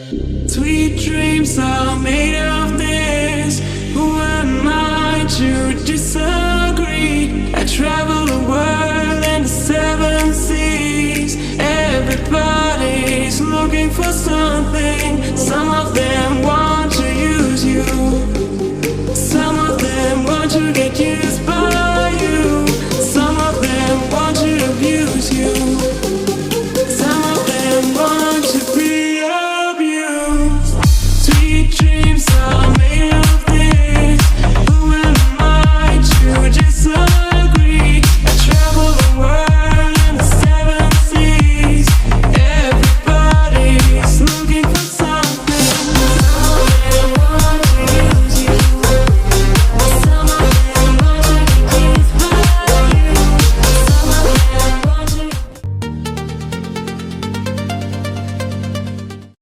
Sweet dreams are made of this. Who am I to disagree? I travel the world and the seven seas. Everybody's looking for something. Some of them want to use you. Some of them want to get used by